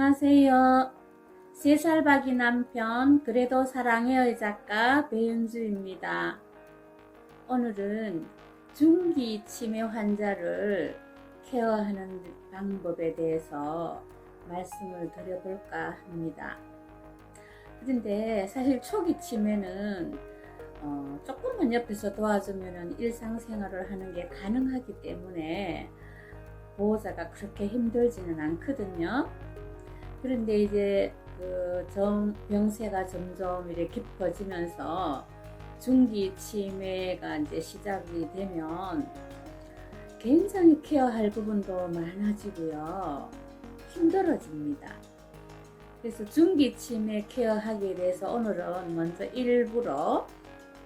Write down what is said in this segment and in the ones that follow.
안녕하세요. 3살 박이 남편 그래도 사랑해요의 작가 배윤주입니다. 오늘은 중기 치매 환자를 케어하는 방법에 대해서 말씀을 드려볼까 합니다. 그런데 사실 초기 치매는 조금만 옆에서 도와주면 일상생활을 하는 게 가능하기 때문에 보호자가 그렇게 힘들지는 않거든요. 그런데 이제 병세가 점점 이렇게 깊어지면서 중기 치매가 이제 시작이 되면 굉장히 케어할 부분도 많아지고요. 힘들어집니다. 그래서 중기 치매 케어하기에 대해서 오늘은 먼저 일부러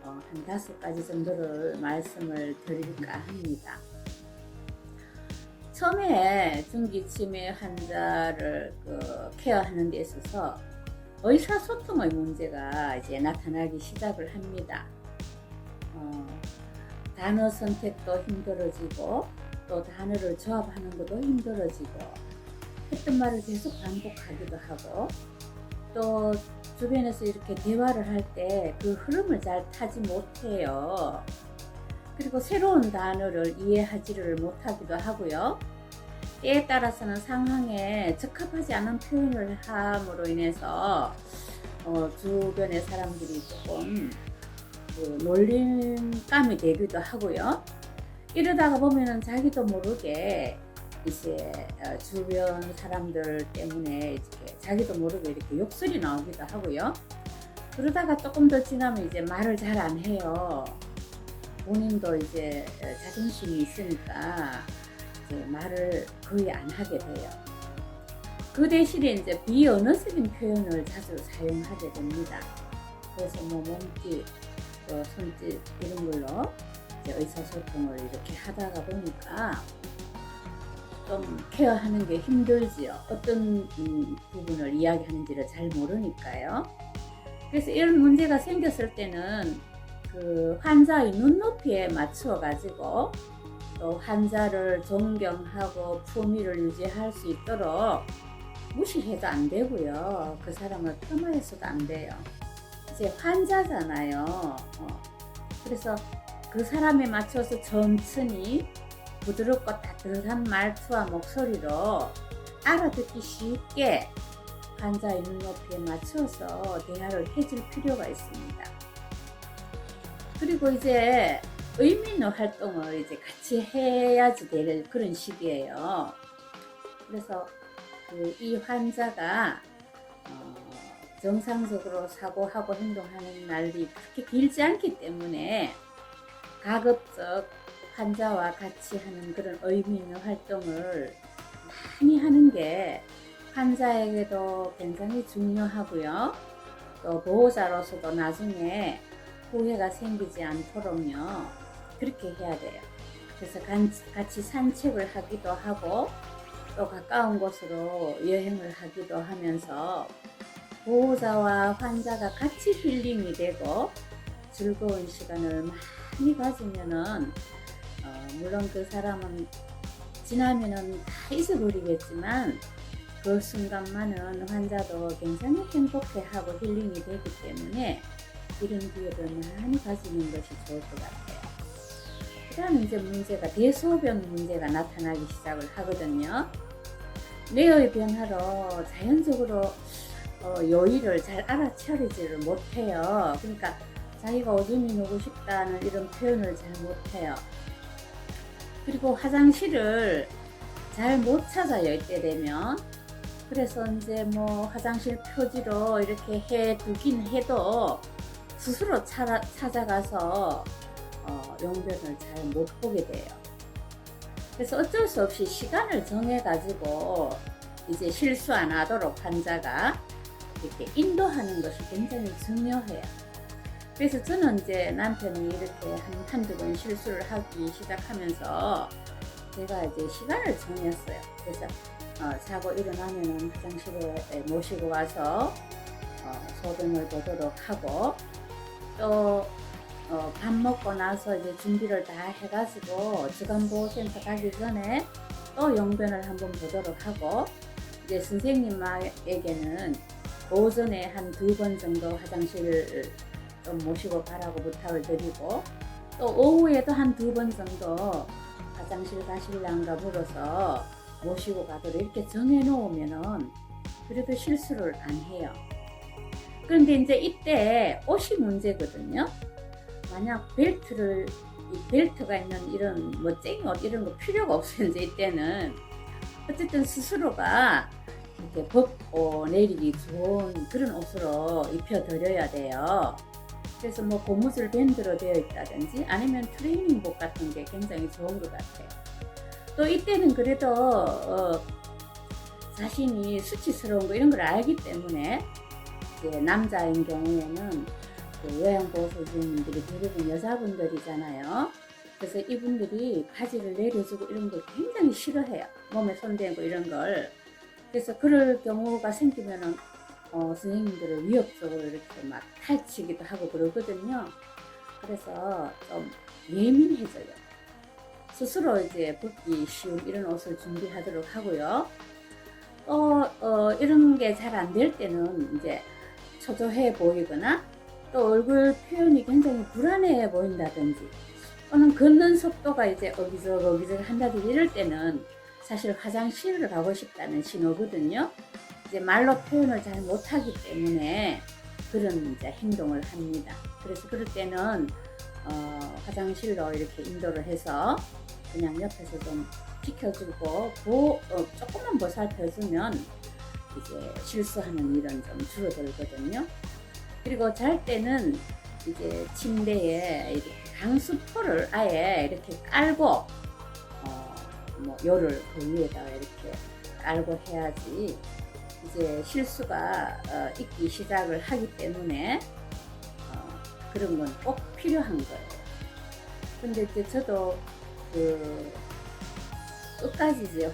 한 5가지 정도를 말씀을 드릴까 합니다. 처음에 중기 치매 환자를 케어하는 데 있어서 의사소통의 문제가 이제 나타나기 시작을 합니다. 단어 선택도 힘들어지고 또 단어를 조합하는 것도 힘들어지고 했던 말을 계속 반복하기도 하고 또 주변에서 이렇게 대화를 할 때 그 흐름을 잘 타지 못해요. 그리고 새로운 단어를 이해하지를 못하기도 하고요. 때에 따라서는 상황에 적합하지 않은 표현을 함으로 인해서 주변의 사람들이 조금 놀림감이 되기도 하고요. 이러다가 보면은 자기도 모르게 이제 주변 사람들 때문에 이렇게 자기도 모르게 이렇게 욕설이 나오기도 하고요. 그러다가 조금 더 지나면 이제 말을 잘 안 해요. 본인도 이제 자존심이 있으니까 이제 말을 거의 안 하게 돼요. 그 대신에 이제 비언어적인 표현을 자주 사용하게 됩니다. 그래서 몸짓, 손짓 이런 걸로 이제 의사소통을 이렇게 하다가 보니까 좀 케어하는 게 힘들지요. 어떤 부분을 이야기하는지를 잘 모르니까요. 그래서 이런 문제가 생겼을 때는 환자의 눈높이에 맞추어 가지고 또 환자를 존경하고 품위를 유지할 수 있도록 무시해도 안 되고요. 그 사람을 폄하해서도 안 돼요. 이제 환자잖아요. 그래서 그 사람에 맞춰서 천천히 부드럽고 따뜻한 말투와 목소리로 알아듣기 쉽게 환자의 눈높이에 맞춰서 대화를 해줄 필요가 있습니다. 그리고 이제 의미 있는 활동을 이제 같이 해야지 될 그런 시기예요. 그래서 이 환자가 정상적으로 사고하고 행동하는 날이 그렇게 길지 않기 때문에 가급적 환자와 같이 하는 그런 의미 있는 활동을 많이 하는 게 환자에게도 굉장히 중요하고요. 또 보호자로서도 나중에 후회가 생기지 않도록요. 그렇게 해야 돼요. 그래서 같이 산책을 하기도 하고 또 가까운 곳으로 여행을 하기도 하면서 보호자와 환자가 같이 힐링이 되고 즐거운 시간을 많이 가지면은 물론 그 사람은 지나면은 다 잊어버리겠지만 그 순간만은 환자도 굉장히 행복해하고 힐링이 되기 때문에 이런 기회를 많이 가지는 것이 좋을 것 같아요. 그 다음에 이제 문제가 대소변 문제가 나타나기 시작을 하거든요. 뇌의 변화로 자연적으로 요일을 잘 알아차리지를 못해요. 그러니까 자기가 오줌이 누고 싶다는 이런 표현을 잘 못해요. 그리고 화장실을 잘 못 찾아요. 이때 되면. 그래서 이제 화장실 표지로 이렇게 해 두긴 해도 스스로 찾아가서 용변을 잘 못 보게 돼요. 그래서 어쩔 수 없이 시간을 정해가지고 이제 실수 안 하도록 환자가 이렇게 인도하는 것이 굉장히 중요해요. 그래서 저는 이제 남편이 이렇게 한두 번 실수를 하기 시작하면서 제가 이제 시간을 정했어요. 그래서 자고 일어나면은 화장실에 모시고 와서 소변을 보도록 하고 또 밥 먹고 나서 이제 준비를 다 해가지고 주간보호센터 가기 전에 또 용변을 한번 보도록 하고 이제 선생님에게는 오전에 한 2번 정도 화장실을 좀 모시고 가라고 부탁을 드리고, 또 오후에도 한 2번 정도 화장실 가실란가 물어서 모시고 가도록 이렇게 정해 놓으면은 그래도 실수를 안 해요. 그런데 이제 이때 옷이 문제거든요. 만약 벨트가 있는 이런 쨍옷 이런 거 필요가 없어요. 이제 이때는 어쨌든 스스로가 이렇게 벗고 내리기 좋은 그런 옷으로 입혀드려야 돼요. 그래서 뭐 고무줄 밴드로 되어 있다든지 아니면 트레이닝복 같은 게 굉장히 좋은 것 같아요. 또 이때는 그래도 자신이 수치스러운 거 이런 걸 알기 때문에 이제 남자인 경우에는 그 요양보호소주님들이 대부분 여자분들이잖아요. 그래서 이분들이 바지를 내려주고 이런 걸 굉장히 싫어해요. 몸에 손대고 이런 걸. 그래서 그럴 경우가 생기면은 선생님들을 위협적으로 이렇게 막 탈치기도 하고 그러거든요. 그래서 좀 예민해져요. 스스로 이제 벗기 쉬운 이런 옷을 준비하도록 하고요. 이런 게 잘 안 될 때는 이제 초조해 보이거나 또 얼굴 표현이 굉장히 불안해 보인다든지 또는 걷는 속도가 이제 어기적 한다든지 이럴 때는 사실 화장실을 가고 싶다는 신호거든요. 이제 말로 표현을 잘 못하기 때문에 그런 이제 행동을 합니다. 그래서 그럴 때는 화장실로 이렇게 인도를 해서 그냥 옆에서 좀 지켜주고 조금만 보살펴주면 이제 실수하는 일은 좀 줄어들거든요. 그리고 잘 때는 이제 침대에 이렇게 강수포를 아예 이렇게 깔고 뭐 요를 그 위에다가 이렇게 깔고 해야지 이제 실수가 있기 시작을 하기 때문에 그런 건 꼭 필요한 거예요. 근데 이제 저도 끝까지 이제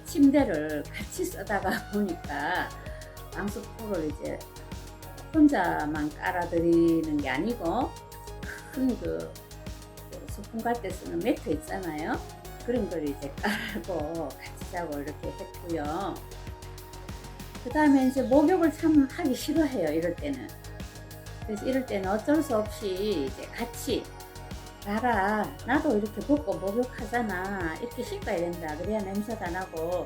침대를 같이 쓰다가 보니까 강수포를 이제 혼자만 깔아드리는 게 아니고 큰 소풍 갈 때 쓰는 매트 있잖아요. 그런 걸 이제 깔고 같이 자고 이렇게 했고요. 그 다음에 이제 목욕을 참 하기 싫어해요. 이럴 때는. 그래서 이럴 때는 어쩔 수 없이 이제 같이 봐라, 나도 이렇게 벗고 목욕하잖아, 이렇게 씻어야 된다, 그래야 냄새도 안 나고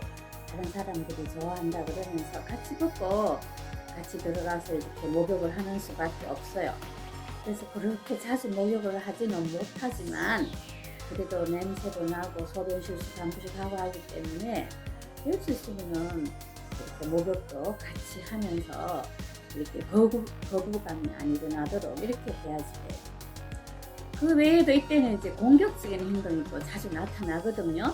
다른 사람들이 좋아한다 그러면서 같이 벗고 같이 들어가서 이렇게 목욕을 하는 수밖에 없어요. 그래서 그렇게 자주 목욕을 하지는 못하지만 그래도 냄새도 나고 소변 실수도 한 번씩 하고 하기 때문에 될 수 있으면은 이렇게 목욕도 같이 하면서 이렇게 거부감이 안 일어나도록 이렇게 해야지 돼요. 그 외에도 이때는 이제 공격적인 행동이 또 자주 나타나거든요.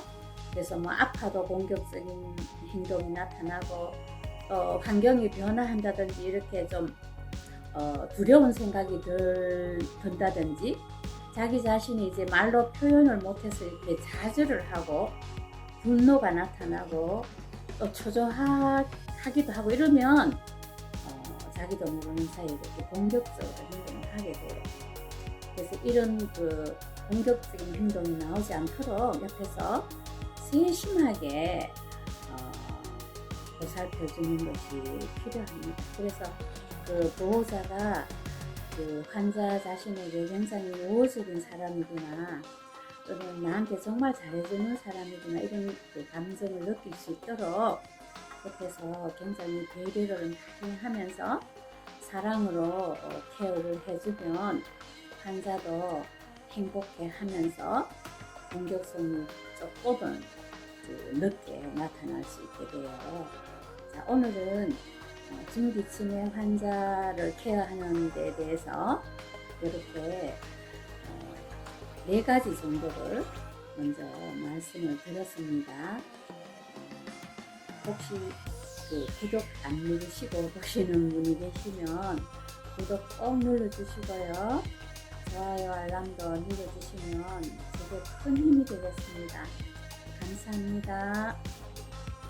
그래서 뭐 아파도 공격적인 행동이 나타나고 환경이 변화한다든지 이렇게 좀 두려운 생각이 든다든지 자기 자신이 이제 말로 표현을 못해서 이렇게 좌절을 하고 분노가 나타나고 또 초조하기도 하고 이러면 자기도 모르는 사이에 이렇게 공격적으로 행동을 하게 돼요. 그래서 이런 공격적인 행동이 나오지 않도록 옆에서 세심하게 보살펴주는 것이 필요합니다. 그래서 보호자가 환자 자신에게 굉장히 우호적인 사람이구나, 또는 나한테 정말 잘해주는 사람이구나, 이런 감정을 느낄 수 있도록 옆에서 굉장히 배려를 많이 하면서 사랑으로 케어를 해주면 환자도 행복해 하면서 공격성이 조금은 늦게 나타날 수 있게 돼요. 자, 오늘은 중기치매 환자를 케어하는 데 대해서 이렇게 4가지 정도를 먼저 말씀을 드렸습니다. 혹시 구독 안 누르시고 보시는 분이 계시면 구독 꼭 눌러주시고요. 좋아요, 알람도 눌러주시면 제게 큰 힘이 되겠습니다. 감사합니다.